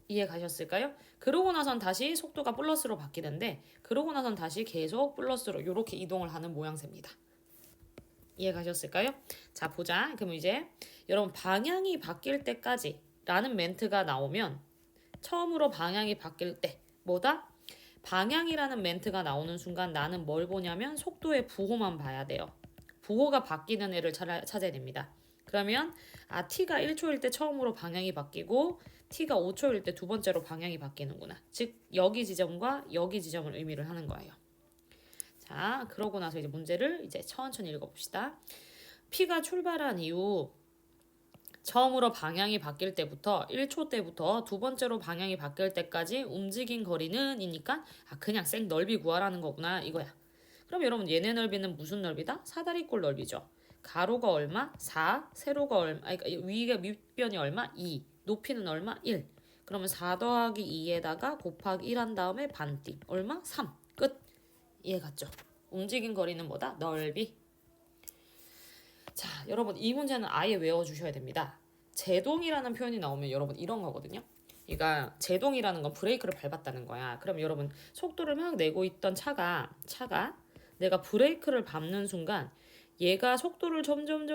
Speaker 1: 이해 가셨을까요? 그러고 나선 다시 속도가 플러스로 바뀌는데 그러고 나선 다시 계속 플러스로 이렇게 이동을 하는 모양새입니다. 이해 가셨을까요? 자, 보자. 그럼 이제 여러분 방향이 바뀔 때까지 라는 멘트가 나오면 처음으로 방향이 바뀔 때 뭐다? 방향이라는 멘트가 나오는 순간 나는 뭘 보냐면 속도의 부호만 봐야 돼요. 부호가 바뀌는 애를 찾아야 됩니다. 그러면 아, t가 1초일 때 처음으로 방향이 바뀌고 t가 5초일 때 두 번째로 방향이 바뀌는구나. 즉 여기 지점과 여기 지점을 의미를 하는 거예요. 자, 그러고 나서 이제 문제를 이제 천천히 읽어봅시다. P가 출발한 이후 처음으로 방향이 바뀔 때부터 1초 때부터 두 번째로 방향이 바뀔 때까지 움직인 거리는 이니까 아, 그냥 생 넓이 구하라는 거구나 이거야. 그럼 여러분 얘네 넓이는 무슨 넓이다? 사다리꼴 넓이죠. 가로가 얼마? 4, 세로가 얼마? 그러니까 위가 밑변이 얼마? 2. 높이는 얼마? 1. 그러면 4 더하기 2에다가 곱하기 1 한 다음에 반띵. 얼마? 3. 끝. 이해 갔죠? 움직인 거리는 뭐다? 넓이. 자, 여러분 이 문제는 아예 외워주셔야 됩니다. 제동이라는 표현이 나오면 여러분 이런 거거든요. 그러니까 제동이라는 건 브레이크를 밟았다는 거야. 그럼 여러분 속도를 막 내고 있던 차가 내가 브레이크를 밟는 순간 얘가 속도를 점점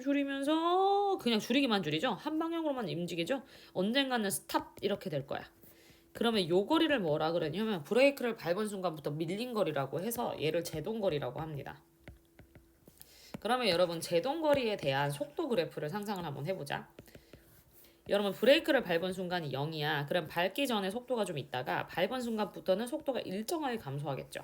Speaker 1: 줄이면서 그냥 줄이기만 줄이죠. 한 방향으로만 움직이죠. 언젠가는 스탑 이렇게 될 거야. 그러면 요 거리를 뭐라 그러냐면 브레이크를 밟은 순간부터 밀린 거리라고 해서 얘를 제동거리라고 합니다. 그러면 여러분 제동거리에 대한 속도 그래프를 상상을 한번 해보자. 여러분 브레이크를 밟은 순간이 0이야. 그럼 밟기 전에 속도가 좀 있다가 밟은 순간부터는 속도가 일정하게 감소하겠죠.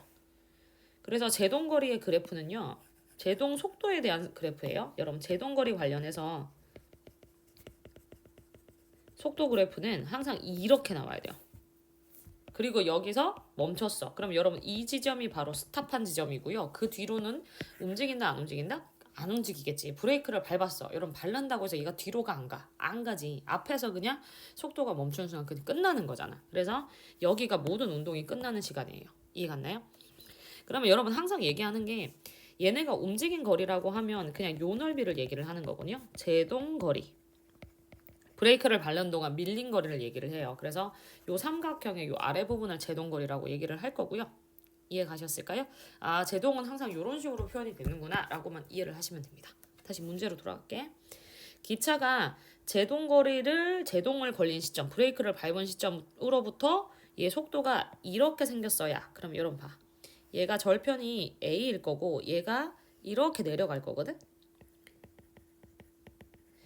Speaker 1: 그래서 제동거리의 그래프는요. 제동 속도에 대한 그래프예요. 여러분 제동거리 관련해서 속도 그래프는 항상 이렇게 나와야 돼요. 그리고 여기서 멈췄어. 그럼 여러분 이 지점이 바로 스탑한 지점이고요. 그 뒤로는 움직인다 안 움직인다? 안 움직이겠지. 브레이크를 밟았어. 여러분 밟는다고 해서 얘가 뒤로가 안 가. 안 가지. 앞에서 그냥 속도가 멈추는 순간 그냥 끝나는 거잖아. 그래서 여기가 모든 운동이 끝나는 시간이에요. 이해 갔나요? 그러면 여러분 항상 얘기하는 게 얘네가 움직인 거리라고 하면 그냥 요 넓이를 얘기를 하는 거군요. 제동 거리. 브레이크를 밟는 동안 밀린 거리를 얘기를 해요. 그래서 요 삼각형의 요 아래 부분을 제동거리라고 얘기를 할 거고요. 이해 가셨을까요? 아, 제동은 항상 이런 식으로 표현이 되는구나 라고만 이해를 하시면 됩니다. 다시 문제로 돌아갈게. 기차가 제동을 걸린 시점, 브레이크를 밟은 시점으로부터 얘 속도가 이렇게 생겼어야. 그럼 여러분 봐. 얘가 절편이 A일 거고 얘가 이렇게 내려갈 거거든?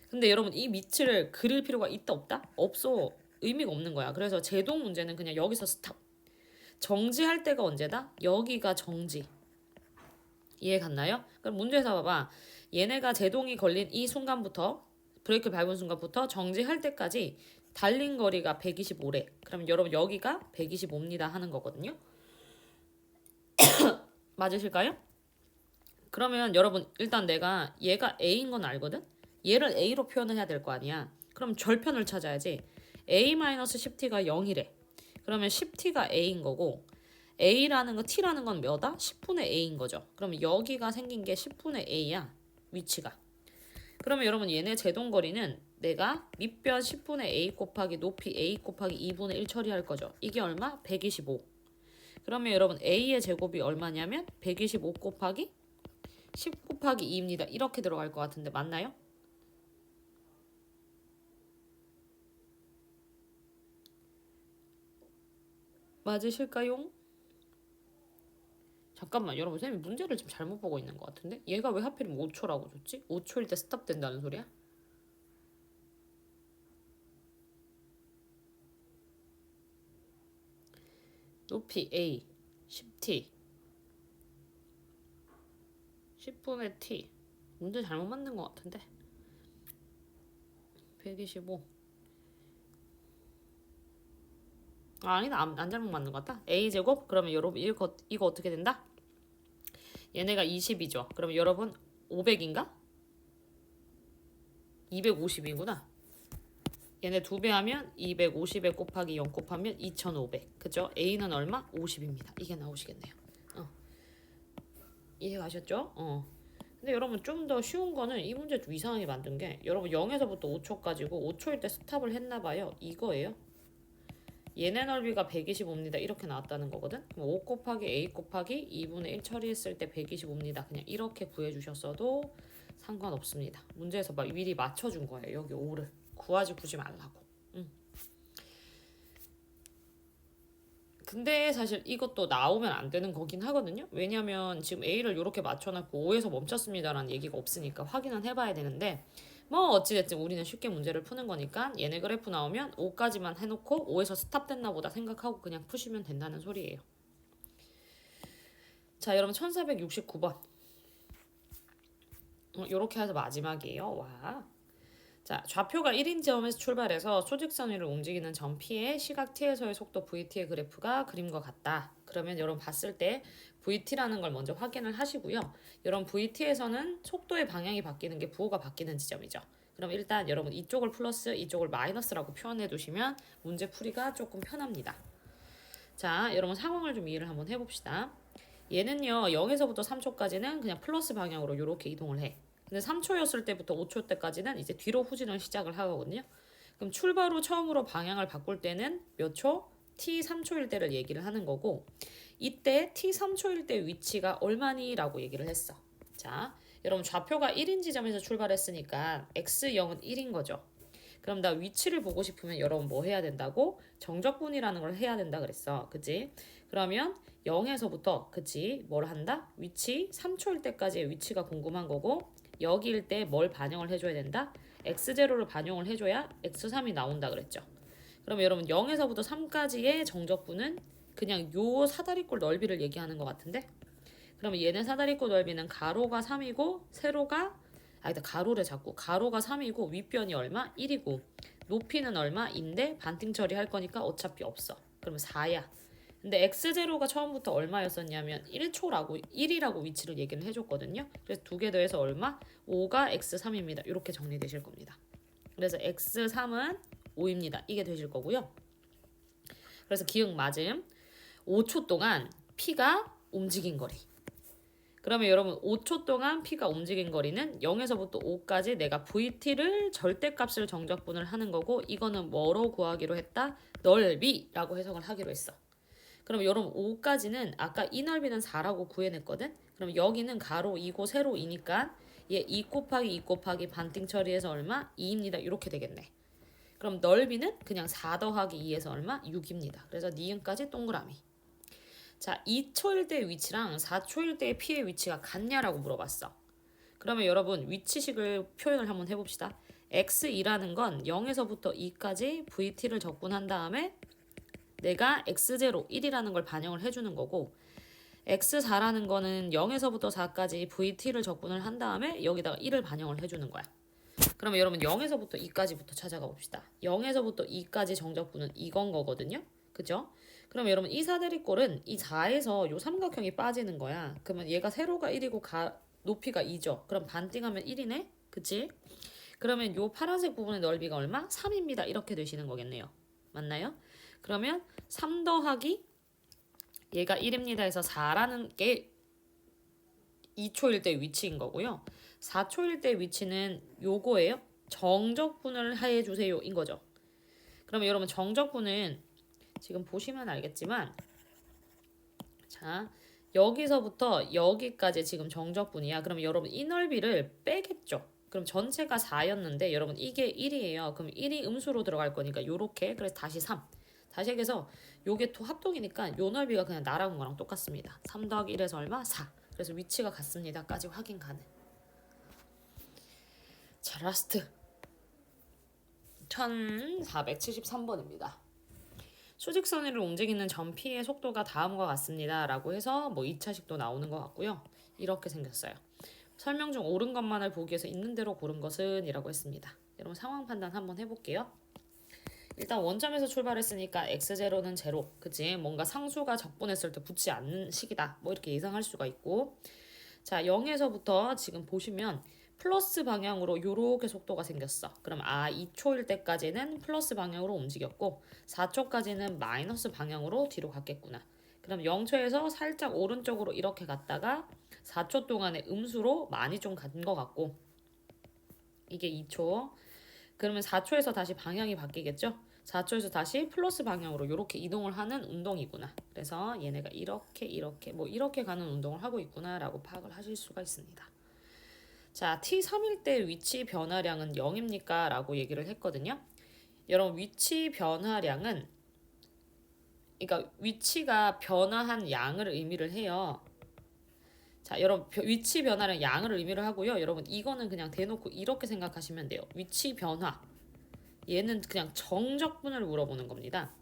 Speaker 1: 근데 여러분 이 밑을 그릴 필요가 있다 없다? 없어. 의미가 없는 거야. 그래서 제동 문제는 그냥 여기서 스탑. 정지할 때가 언제다? 여기가 정지. 이해 갔나요? 그럼 문제에서 봐봐. 얘네가 제동이 걸린 이 순간부터 브레이크 밟은 순간부터 정지할 때까지 달린 거리가 125래. 그럼 여러분 여기가 125입니다 하는 거거든요. 맞으실까요? 그러면 여러분 일단 내가 얘가 A인 건 알거든? 얘를 A로 표현을 해야 될 거 아니야. 그럼 절편을 찾아야지. A-10t가 0이래. 그러면 10t가 A인 거고 A라는 거 T라는 건 몇다? 10분의 A인 거죠. 그러면 여기가 생긴 게 10분의 A야. 위치가. 그러면 여러분 얘네 제동거리는 내가 밑변 10분의 A 곱하기 높이 A 곱하기 2분의 1 처리할 거죠. 이게 얼마? 125. 그러면 여러분 A의 제곱이 얼마냐면 125 곱하기 10 곱하기 2입니다. 이렇게 들어갈 것 같은데 맞나요? 맞으실까요? 잠깐만 여러분 쌤이 문제를 지금 잘못 보고 있는 것 같은데 얘가 왜 하필이면 5초라고 줬지? 5초일 때 스탑된다는 소리야? 높이 A 10t 10분의 t 문제 잘못 만든 것 같은데 125 아니다 안 잘못 만든 것 같다 A제곱 그러면 여러분 이거 어떻게 된다? 얘네가 20이죠 그러면 여러분 500인가? 250이구나 얘네 2배 하면 250에 곱하기 0 곱하면 2500 그죠? A는 얼마? 50입니다 이게 나오시겠네요 이해 가셨죠? 근데 여러분 좀 더 쉬운 거는 이 문제 좀 이상하게 만든 게 여러분 0에서부터 5초까지고 5초일 때 스탑을 했나봐요 이거예요 얘네 넓이가 125입니다 이렇게 나왔다는 거거든 그럼 5 곱하기 A 곱하기 2분의 1 처리했을 때 125입니다 그냥 이렇게 구해주셨어도 상관없습니다 문제에서 막 미리 맞춰준 거예요 여기 5를 구하지 말라고 근데 사실 이것도 나오면 안 되는 거긴 하거든요 왜냐면 지금 A를 이렇게 맞춰놨고 5에서 멈췄습니다라는 얘기가 없으니까 확인은 해봐야 되는데 뭐 어찌됐든 우리는 쉽게 문제를 푸는 거니까 얘네 그래프 나오면 5까지만 해놓고 5에서 스탑됐나 보다 생각하고 그냥 푸시면 된다는 소리예요 자 여러분 1469번 요렇게 해서 마지막이에요 와. 자, 좌표가 1인 점에서 출발해서 소직선 위를 움직이는 점 P의 시각 T에서의 속도 VT의 그래프가 그림과 같다. 그러면 여러분 봤을 때 VT라는 걸 먼저 확인을 하시고요. 여러분 VT에서는 속도의 방향이 바뀌는 게 부호가 바뀌는 지점이죠. 그럼 일단 여러분 이쪽을 플러스 이쪽을 마이너스라고 표현해 두시면 문제 풀이가 조금 편합니다. 자, 여러분 상황을 좀 이해를 한번 해봅시다. 얘는요 0에서부터 3초까지는 그냥 플러스 방향으로 이렇게 이동을 해. 근데 3초였을 때부터 5초 때까지는 이제 뒤로 후진을 시작을 하거든요. 그럼 출발 후 처음으로 방향을 바꿀 때는 몇 초? t 3초일 때를 얘기를 하는 거고, 이때 t 3초일 때 위치가 얼마니? 라고 얘기를 했어. 자, 여러분 좌표가 1인 지점에서 출발했으니까 x0은 1인 거죠. 그럼 나 위치를 보고 싶으면 여러분 뭐 해야 된다고? 정적분이라는 걸 해야 된다 그랬어. 그치? 그러면 0에서부터 그치? 뭘 한다? 위치 3초일 때까지의 위치가 궁금한 거고, 여기일 때 뭘 반영을 해줘야 된다? x0를 반영을 해줘야 x3이 나온다 그랬죠. 그럼 여러분 0에서부터 3까지의 정적분은 그냥 요 사다리꼴 넓이를 얘기하는 것 같은데? 그러면 얘네 사다리꼴 넓이는 가로가 3이고 세로가 가로를 잡고 가로가 3이고 윗변이 얼마? 1이고 높이는 얼마인데 반띵 처리할 거니까 어차피 없어. 그러면 4야. 근데 x0가 처음부터 얼마였었냐면 1이라고 위치를 얘기를 해줬거든요. 그래서 두 개 더해서 얼마? 5가 x3입니다. 이렇게 정리되실 겁니다. 그래서 x3은 5입니다. 이게 되실 거고요. 그래서 기억 맞음. 5초 동안 P가 움직인 거리. 그러면 여러분 5초 동안 P가 움직인 거리는 0에서부터 5까지 내가 VT를 절대값을 정적분을 하는 거고, 이거는 뭐로 구하기로 했다? 넓이라고 해석을 하기로 했어. 그럼 여러분 5까지는 아까 이 넓이는 4라고 구해냈거든? 그럼 여기는 가로 2고 세로 2니까 얘 2 곱하기 2 곱하기 반띵 처리해서 얼마? 2입니다. 이렇게 되겠네. 그럼 넓이는 그냥 4 더하기 2에서 얼마? 6입니다. 그래서 니은까지 동그라미. 자, 2초일 때의 위치랑 4초일 때의 P의 위치가 같냐라고 물어봤어. 그러면 여러분 위치식을 표현을 한번 해봅시다. x2라는 건 0에서부터 2까지 VT를 적분한 다음에 내가 x0, 1이라는 걸 반영을 해주는 거고, x4라는 거는 0에서부터 4까지 VT를 적분을 한 다음에 여기다가 1을 반영을 해주는 거야. 그러면 여러분 0에서부터 2까지부터 찾아가 봅시다. 0에서부터 2까지 정적분은 이건 거거든요. 그죠? 그럼 여러분 이 사다리꼴은 이 4에서 요 삼각형이 빠지는 거야. 그러면 얘가 세로가 1이고 높이가 2죠. 그럼 반띵하면 1이네? 그치? 그러면 요 파란색 부분의 넓이가 얼마? 3입니다. 이렇게 되시는 거겠네요. 맞나요? 그러면 3 더하기 얘가 1입니다 해서 4라는 게 2초일 때 위치인 거고요. 4초일 때 위치는 요거예요. 정적분을 해주세요 인 거죠. 그러면 여러분 정적분은 지금 보시면 알겠지만, 자 여기서부터 여기까지 지금 정적분이야. 그럼 여러분 이 넓이를 빼겠죠. 그럼 전체가 4였는데 여러분 이게 1이에요. 그럼 1이 음수로 들어갈 거니까 요렇게, 그래서 다시 3. 다시 해서 요게 또 합동이니까 요 넓이가 그냥 나랑 거랑 똑같습니다. 3 더하기 1에서 얼마? 4. 그래서 위치가 같습니다까지 확인 가능. 자, 라스트 1473번입니다. 수직선을 움직이는 점 P의 속도가 다음과 같습니다. 라고 해서 뭐 2차식도 나오는 것 같고요. 이렇게 생겼어요. 설명 중 옳은 것만을 보기 위해서 있는 대로 고른 것은 이라고 했습니다. 여러분 상황 판단 한번 해볼게요. 일단 원점에서 출발했으니까 x0는 0, 그치? 뭔가 상수가 적분했을 때 붙지 않는 식이다. 뭐 이렇게 예상할 수가 있고, 자 0에서부터 지금 보시면 플러스 방향으로 요렇게 속도가 생겼어. 그럼 2초일 때까지는 플러스 방향으로 움직였고 4초까지는 마이너스 방향으로 뒤로 갔겠구나. 그럼 0초에서 살짝 오른쪽으로 이렇게 갔다가 4초 동안에 음수로 많이 좀 간 것 같고, 이게 2초. 그러면 4초에서 다시 방향이 바뀌겠죠? 4초에서 다시 플러스 방향으로 이렇게 이동을 하는 운동이구나. 그래서 얘네가 이렇게 뭐 이렇게 가는 운동을 하고 있구나 라고 파악을 하실 수가 있습니다. 자, t3일 때 위치 변화량은 0입니까? 라고 얘기를 했거든요. 여러분 위치 변화량은, 그러니까 위치가 변화한 양을 의미를 해요. 자, 여러분 위치 변화량 양을 의미를 하고요. 여러분 이거는 그냥 대놓고 이렇게 생각하시면 돼요. 위치 변화, 얘는 그냥 정적분을 물어보는 겁니다.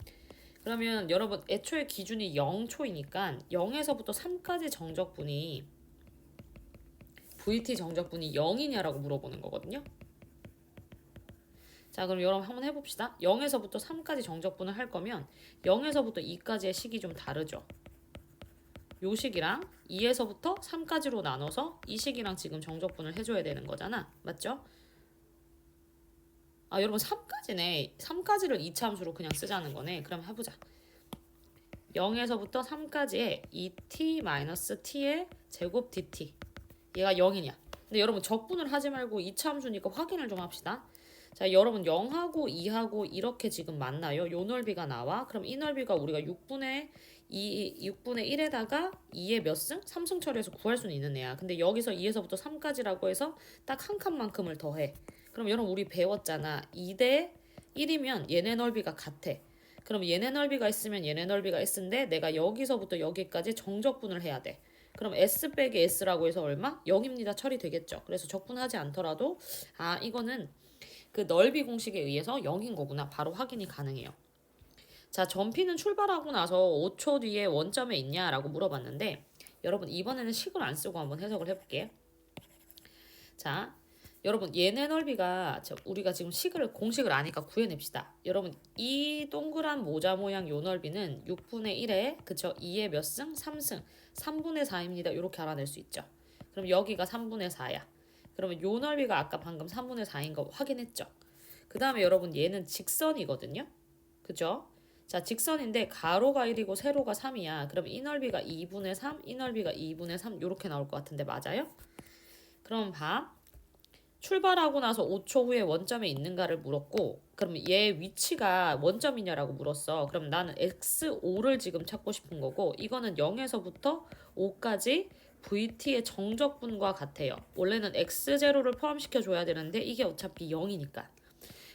Speaker 1: 그러면 여러분 애초에 기준이 0초이니까 0에서부터 3까지 정적분이 VT 정적분이 0이냐라고 물어보는 거거든요. 자, 그럼 여러분 한번 해봅시다. 0에서부터 3까지 정적분을 할 거면 0에서부터 2까지의 식이 좀 다르죠. 요 식이랑 2에서부터 3까지로 나눠서 이 식이랑 지금 정적분을 해줘야 되는 거잖아. 맞죠? 아, 여러분 3까지네. 3까지를 이차함수로 그냥 쓰자는 거네. 그럼 해보자. 0에서부터 3까지의 2t-t의 제곱 dt. 얘가 0이냐. 근데 여러분 적분을 하지 말고 이차함수니까 확인을 좀 합시다. 자, 여러분 0하고 2하고 이렇게 지금 맞나요? 요 넓이가 나와. 그럼 이 넓이가 우리가 6분의 1에다가 2의 몇 승? 3승 처리해서 구할 수는 있는 애야. 근데 여기서 2에서부터 3까지라고 해서 딱 한 칸만큼을 더해. 그럼 여러분 우리 배웠잖아. 2대 1이면 얘네 넓이가 같아. 그럼 얘네 넓이가 있으면 얘네 넓이가 S인데 내가 여기서부터 여기까지 정적분을 해야 돼. 그럼 S 빼기 S라고 해서 얼마? 0입니다. 처리되겠죠. 그래서 적분하지 않더라도 아, 이거는 그 넓이 공식에 의해서 0인 거구나. 바로 확인이 가능해요. 자, 전피는 출발하고 나서 5초 뒤에 원점에 있냐라고 물어봤는데 여러분 이번에는 식을 안 쓰고 한번 해석을 해볼게요. 자, 여러분 얘네 넓이가 우리가 지금 공식을 아니까 구해냅시다. 여러분 이 동그란 모자 모양 요 넓이는 6분의 1에 그쵸? 2의 몇 승? 3승. 3분의 4입니다. 이렇게 알아낼 수 있죠. 그럼 여기가 3분의 4야. 그러면 요 넓이가 아까 방금 3분의 4인 거 확인했죠. 그 다음에 여러분 얘는 직선이거든요. 그죠? 자, 직선인데 가로가 1이고 세로가 3이야. 그럼 이 넓이가 2분의 3, 이 넓이가 2분의 3 이렇게 나올 것 같은데 맞아요? 그럼 봐. 출발하고 나서 5초 후에 원점에 있는가를 물었고 그럼 얘 위치가 원점이냐라고 물었어. 그럼 나는 x5를 지금 찾고 싶은 거고 이거는 0에서부터 5까지 vt의 정적분과 같아요. 원래는 x0를 포함시켜 줘야 되는데 이게 어차피 0이니까.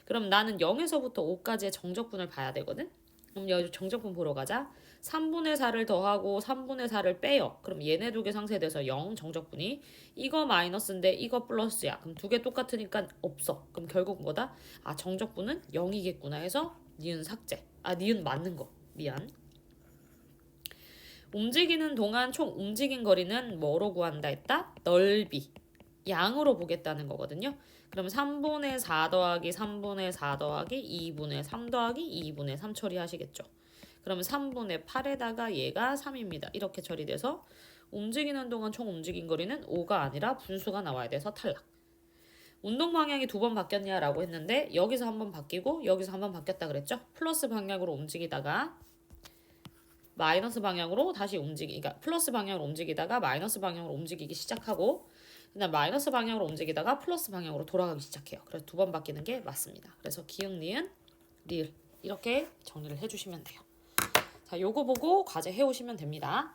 Speaker 1: 그럼 나는 0에서부터 5까지의 정적분을 봐야 되거든. 그럼 여기 정적분 보러 가자. 3분의 4를 더하고 3분의 4를 빼요. 그럼 얘네 두 개 상쇄돼서 0 정적분이. 이거 마이너스인데 이거 플러스야. 그럼 두 개 똑같으니까 없어. 그럼 결국 뭐다? 아, 정적분은 0이겠구나 해서 니은 삭제. 아, 니은 맞는 거. 미안. 움직이는 동안 총 움직인 거리는 뭐로 구한다 했다? 넓이. 양으로 보겠다는 거거든요. 그럼 3분의 4 더하기 3분의 4 더하기 2분의 3 더하기 2분의 3 처리하시겠죠. 그러면 3분의 8에다가 얘가 3입니다. 이렇게 처리돼서 움직이는 동안 총 움직인 거리는 5가 아니라 분수가 나와야 돼서 탈락. 운동 방향이 두 번 바뀌었냐라고 했는데 여기서 한 번 바뀌고 여기서 한 번 바뀌었다 그랬죠. 플러스 방향으로 움직이다가 마이너스 방향으로 다시 그러니까 플러스 방향으로 움직이다가 마이너스 방향으로 움직이기 시작하고 그다음 마이너스 방향으로 움직이다가 플러스 방향으로 돌아가기 시작해요. 그래서 두 번 바뀌는 게 맞습니다. 그래서 기역, 니은, 리을 이렇게 정리를 해주시면 돼요. 자, 요거 보고 과제 해오시면 됩니다.